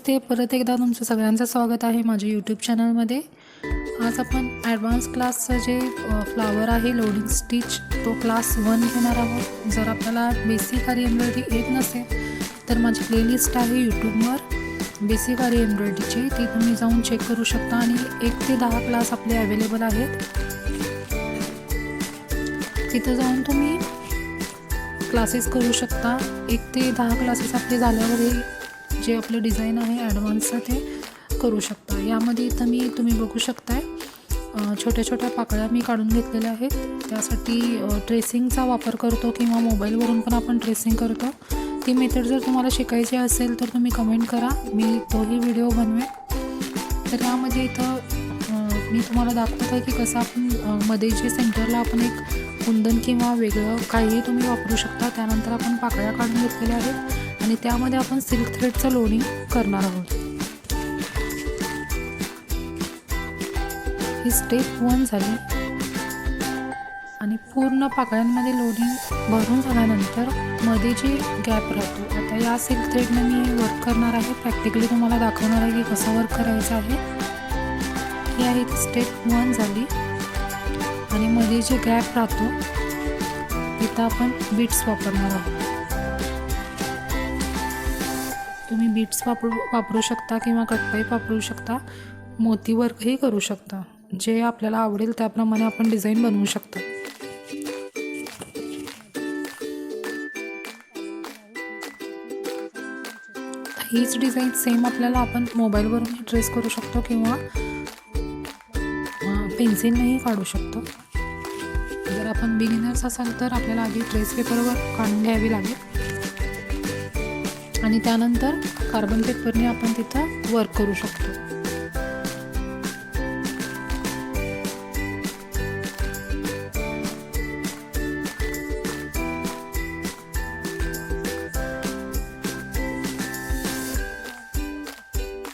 नमस्ते, परत एकदा तुमचं सगळ्यांचं स्वागत आहे माझ्या यूट्यूब चॅनलमध्ये। आज आपण ॲडव्हान्स क्लासचं जे फ्लावर आहे लोडिंग स्टिच तो क्लास 1 घेणार आहोत। जर आपल्याला बेसिक आरी एम्ब्रॉयडरी येत नसेल तर माझी प्लेलिस्ट आहे यूट्यूबवर बेसिक आरी एम्ब्रॉयडरीची, ती तुम्ही जाऊन चेक करू शकता आणि 1 ते 10 क्लास आपले अवेलेबल आहेत। तिथं जाऊन तुम्ही क्लासेस करू शकता। 1 ते 10 क्लासेस आपले झाल्यावर जे आपलं डिझाईन आहे ॲडव्हान्सचं ते करू शकता। यामध्ये इथं तुम्ही बघू शकताय छोट्या छोट्या पाकळ्या मी काढून घेतलेल्या आहेत। त्यासाठी ट्रेसिंगचा वापर करतो किंवा मोबाईलवरून पण आपण ट्रेसिंग करतो। ती मेथड जर तुम्हाला शिकायची असेल तर तुम्ही कमेंट करा, मी तोही व्हिडिओ बनवेन। तर यामध्ये इथं मी तुम्हाला दाखवत आहे की कसं आपण मध्ये जे सेंटरला आपण एक कुंदन किंवा वेगळं काहीही तुम्ही वापरू शकता। त्यानंतर आपण पाकळ्या काढून घेतलेल्या आहेत आणि त्यामध्ये आपण सिल्क थ्रेडचं लोडिंग करणार आहोत। ही स्टेप 1 झाली आणि पूर्ण पाकळ्यांमध्ये लोडिंग भरून झाल्यानंतर मध्ये जे गॅप राहतो, आता या सिल्क थ्रेडने मी वर्क करणार आहे। प्रॅक्टिकली तुम्हाला दाखवणार आहे की कसं वर्क करायचं आहे। ही आहे स्टेप 1 झाली आणि मध्ये जे गॅप राहतो तिथं आपण बीट्स वापरणार आहोत। तुम्ही बीट्स वापरू शकता किंवा कटपाईप वापरू शकता, मोती वर्कही करू शकता। जे आपल्याला आवडेल त्याप्रमाणे आपण डिझाईन बनवू शकता। हीच डिझाईन सेम आपल्याला आपण मोबाईलवरूनही ट्रेस करू शकतो किंवा पेन्सिलनेही काढू शकतो। जर आपण बिगिनर्स असाल तर आपल्याला आधी ट्रेस पेपरवर काढून घ्यावी लागेल आणि त्यानंतर कार्बन पेपरने आपण तिथं वर्क करू शकतो।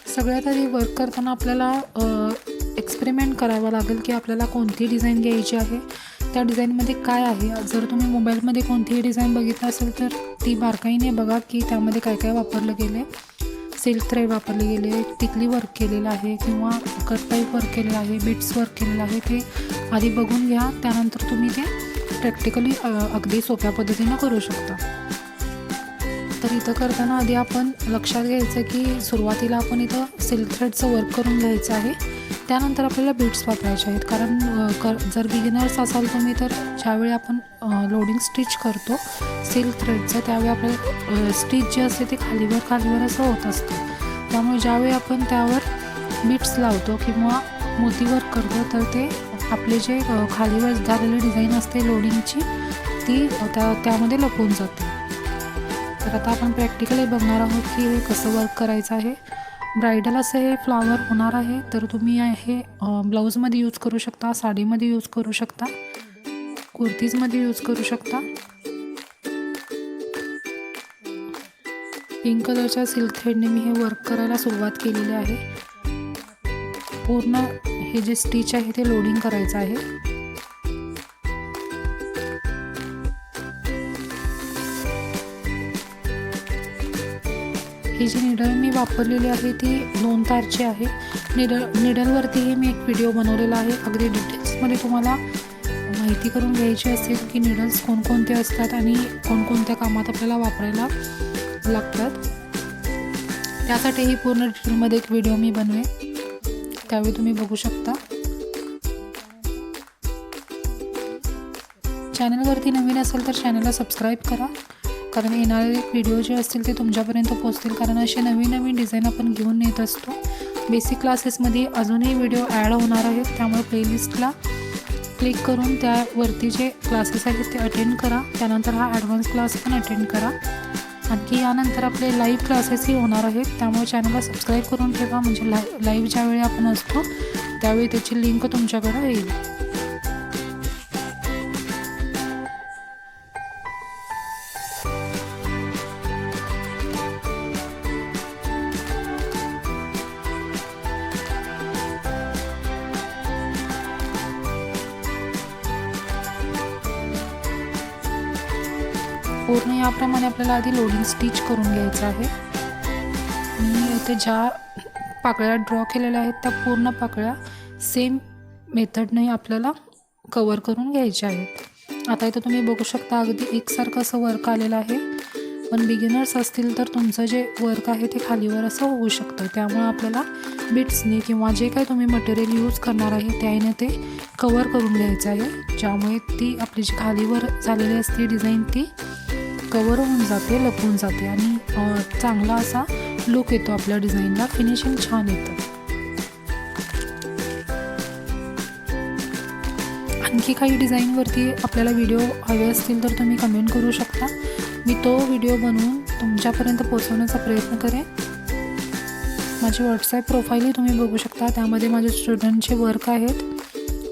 सगळ्यात आधी वर्क करताना आपल्याला एक्सपेरिमेंट करावा लागेल की आपल्याला कोणती डिझाईन घ्यायची आहे, त्या डिझाईनमध्ये काय आहे। जर तुम्ही मोबाईलमध्ये कोणतीही डिझाईन बघितली असेल तर ती बारकाईने बघा की त्यामध्ये काय काय वापरलं गेले। सिल्क थ्रेड वापरले गेले, टिकली वर्क केलेलं आहे किंवा कटपाईप वर्क केलेलं आहे, बीट्स वर्क केलेलं आहे, ते आधी बघून घ्या। त्यानंतर तुम्ही ते प्रॅक्टिकली अगदी सोप्या पद्धतीनं करू शकता। तर इथं करताना आधी आपण लक्षात घ्यायचं की सुरुवातीला आपण इथं सिल्क थ्रेडचं वर्क करून घ्यायचं आहे। त्यानंतर आपल्याला बीट्स वापरायचे आहेत, कारण जर बिगिनर्स असाल तुम्ही तर ज्यावेळी आपण लोडिंग स्टिच करतो सिल्क थ्रेडचं त्यावेळी आपल्याला स्टिच जे असते ते खालीवर असं होत असतं। त्यामुळे ज्यावेळी आपण त्यावर बीट्स लावतो किंवा मोती वर्क करतो तर ते आपले जे खालीवर झालेली डिझाईन असते लोडिंगची ती त्यामध्ये लपवून जाते। तर आता आपण प्रॅक्टिकली बघणार आहोत की हे कसं वर्क करायचं आहे। ब्रायडल असं हे फ्लावर होणार आहे, तर तुम्ही हे ब्लाऊजमध्ये यूज करू शकता, साडीमध्ये यूज करू शकता, कुर्तीजमध्ये यूज करू शकता। पिंक कलरच्या सिल्क थ्रेडने मी हे वर्क करायला सुरुवात केलेली आहे। पूर्ण हे जे स्टिच आहे ते लोडिंग करायचं आहे। ही जी निडल मी वापरलेली आहे ती 2 तारची आहे। निडलवरतीही मी एक व्हिडिओ बनवलेला आहे। अगदी डिटेल्समध्ये तुम्हाला माहिती करून घ्यायची असेल की निडल्स कोणकोणते असतात आणि कोणकोणत्या कामात आपल्याला वापरायला लागतात, त्यासाठी ही पूर्ण डिटेलमध्ये एक व्हिडिओ मी बनवेन, त्यावेळी तुम्ही बघू शकता। चॅनलवरती नवीन असेल तर चॅनलला सबस्क्राईब करा, कारण येणारे व्हिडिओ जे असतील ते तुमच्यापर्यंत पोहोचतील, कारण असे नवीन डिझाईन आपण घेऊन येत असतो। बेसिक क्लासेसमध्ये अजूनही व्हिडिओ ॲड होणार आहेत, त्यामुळे प्लेलिस्टला क्लिक करून त्यावरती जे क्लासेस आहेत ते अटेंड करा। त्यानंतर हा ॲडव्हान्स क्लास पण अटेंड करा। आणखी यानंतर आपले लाईव्ह क्लासेसही होणार आहेत, त्यामुळे चॅनलला सबस्क्राईब करून ठेवा, म्हणजे लाईव्ह ज्यावेळी आपण असतो त्यावेळी त्याची लिंक तुमच्याकडे येईल। पूर्ण याप्रमाणे आपल्याला आधी लोडिंग स्टिच करून घ्यायचं आहे। मी इथे ज्या पाकळ्या ड्रॉ केलेल्या आहेत त्या पूर्ण पाकळ्या सेम मेथडने आपल्याला कवर करून घ्यायच्या आहेत. आता इथं तुम्ही बघू शकता अगदी एकसारखं असं वर्क आलेलं आहे. पण बिगिनर्स असतील तर तुमचं जे वर्क आहे ते खालीवर असं होऊ शकतं. त्यामुळे आपल्याला बिट्सने किंवा जे काही तुम्ही मटेरियल यूज करणार आहे त्याने ते कवर करून घ्यायचं आहे, ज्यामुळे ती आपली जी खालीवर झालेली असते डिझाईन ती कवर होऊन जाते, लपून जाते आणि चांगला असा लुक येतो आपल्या डिझाईनला, फिनिशिंग छान येतं. आणखी काही डिझाईनवरती आपल्याला व्हिडिओ हवे असतील तर तुम्ही कमेंट करू शकता. मी तो व्हिडिओ बनवून तुमच्यापर्यंत पोहोचवण्याचा प्रयत्न करेन. माझी व्हॉट्सॲप प्रोफाईलही तुम्ही बघू शकता, त्यामध्ये माझे स्टुडंटचे वर्क आहेत.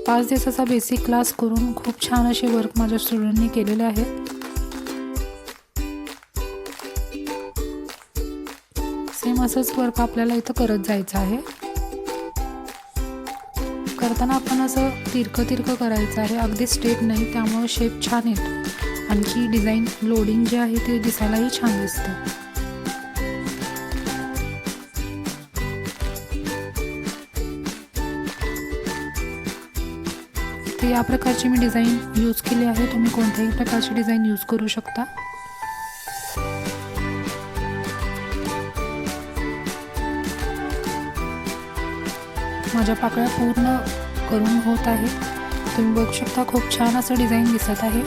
5 दिवसाचा बेसिक क्लास करून खूप छान असे वर्क माझ्या स्टुडंटनी केलेले आहेत. सेम असंच वर्क आपल्याला इथं करत जायचं आहे. करताना आपण असं तिरकं करायचं आहे, अगदी स्ट्रेट नाही, त्यामुळे शेप छान येतो. आणखी डिझाईन लोडिंग जे आहे ते दिसायलाही छान दिसते. इथे या प्रकारची मी डिझाईन यूज केली आहे. तुम्ही कोणत्याही प्रकारची डिझाईन यूज करू शकता. माझ्या पाकळ्या पूर्ण करून होत आहे. तुम्ही बघू शकता खूप छान असं डिझाईन दिसत आहे.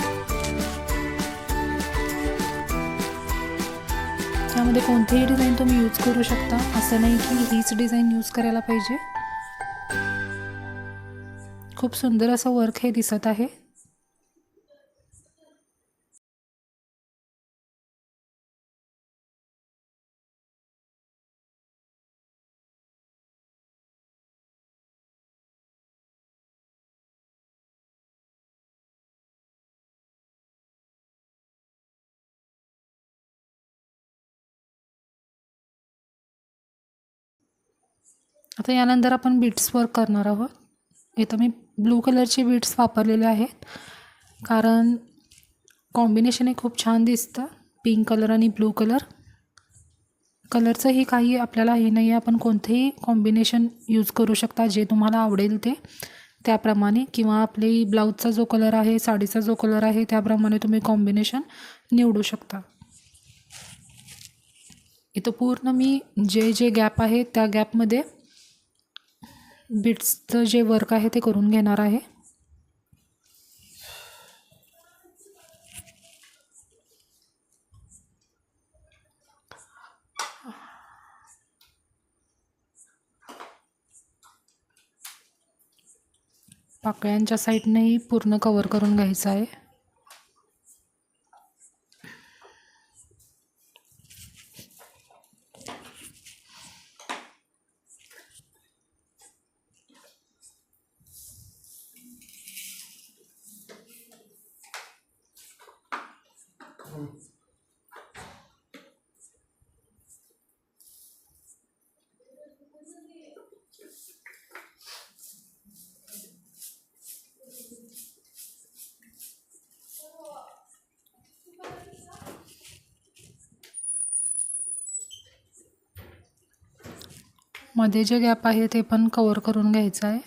त्यामध्ये कोणतीही डिझाईन तुम्ही यूज करू शकता, असं नाही की हीच डिझाईन यूज करायला पाहिजे. खूप सुंदर असं वर्क हे दिसत आहे. आता यानंतर आपण बीट्स वर्क करणार आहोत. इथं मी ब्लू कलरचे बीट्स वापरलेले आहेत, कारण कॉम्बिनेशन हे खूप छान दिसतं. पिंक कलर आणि ब्लू कलरचंही काही आपल्याला हे नाही आहे. आपण कोणतेही कॉम्बिनेशन यूज करू शकता, जे तुम्हाला आवडेल ते त्याप्रमाणे, किंवा आपली ब्लाऊजचा जो कलर आहे, साडीचा जो कलर आहे त्याप्रमाणे तुम्ही कॉम्बिनेशन निवडू शकता. इथं पूर्ण मी जे गॅप आहे त्या गॅपमध्ये बीट्सचं जे वर्क आहे ते करून घेणार आहे. पाकळ्यांच्या साईडनेही पूर्ण कवर करून घ्यायचं आहे. मध्ये जे गॅप आहे ते पण कवर करून घ्यायचं आहे.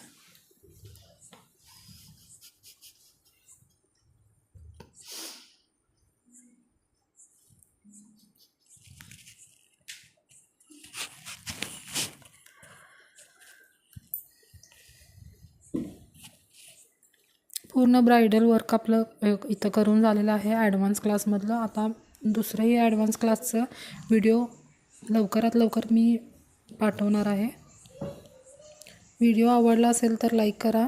पूर्ण ब्रायडल वर्क आपलं इथं करून झालेलं आहे ॲडव्हान्स क्लासमधलं. आता दुसरंही ॲडव्हान्स क्लासचं व्हिडिओ लवकरात लवकर मी पाठवणार आहे. व्हिडिओ आवडला असेल तर लाईक करा,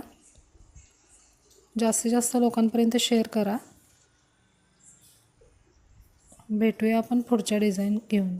जास्तीत जास्त लोकांपर्यंत शेअर करा. भेटूया आपण पुढच्या डिझाईन घेऊन.